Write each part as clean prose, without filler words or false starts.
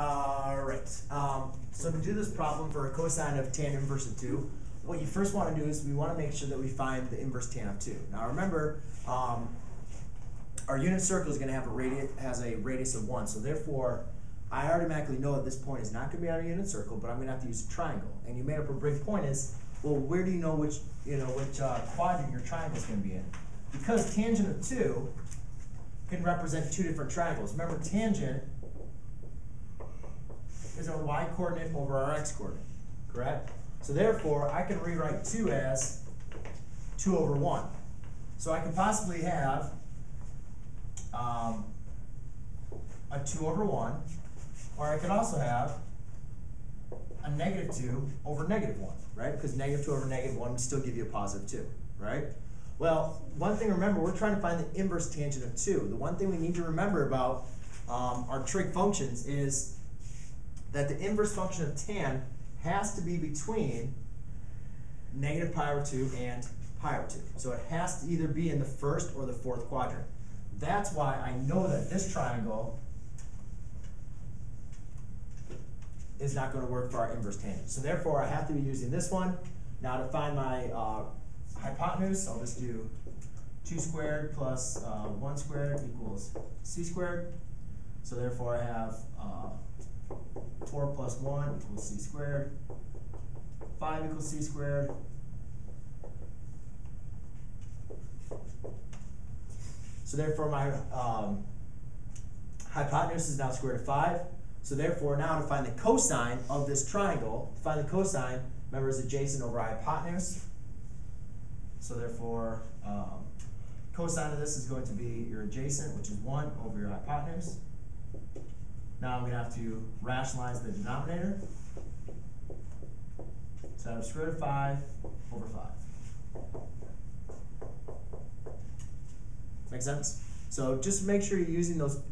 Right. So to do this problem for a cosine of tan inverse of 2, what you first want to do is we want to make sure that we find the inverse tan of 2. Now remember, our unit circle is going to have a radius of 1, so therefore I automatically know that this point is not going to be on our unit circle, but I'm going to have to use a triangle. And you made up a big point is, well, where do you know which quadrant your triangle is going to be in? Because tangent of 2 can represent two different triangles. Remember, tangent is our y coordinate over our x coordinate, correct? So therefore, I can rewrite 2 as 2 over 1. So I can possibly have a 2 over 1, or I could also have a negative 2 over negative 1, right? Because negative 2 over negative 1 would still give you a positive 2, right? Well, one thing to remember, we're trying to find the inverse tangent of 2. The one thing we need to remember about our trig functions is that the inverse function of tan has to be between negative pi over 2 and pi over 2. So it has to either be in the first or the fourth quadrant. That's why I know that this triangle is not going to work for our inverse tangent. So therefore, I have to be using this one. Now to find my hypotenuse, I'll just do 2 squared plus 1 squared equals c squared. So therefore, I have 4 plus 1 equals c squared. 5 equals c squared. So therefore, my hypotenuse is now square root of 5. So therefore, now to find the cosine of this triangle, to find the cosine, remember, is adjacent over hypotenuse. So therefore, cosine of this is going to be your adjacent, which is 1 over your hypotenuse. Now I'm going to have to rationalize the denominator. So I have square root of 5 over 5. Make sense? So just make sure you're using those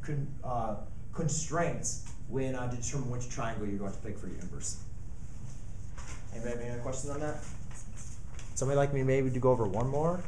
constraints when to determine which triangle you're going to pick for your inverse. Anybody have any other questions on that? Somebody like me maybe to go over one more?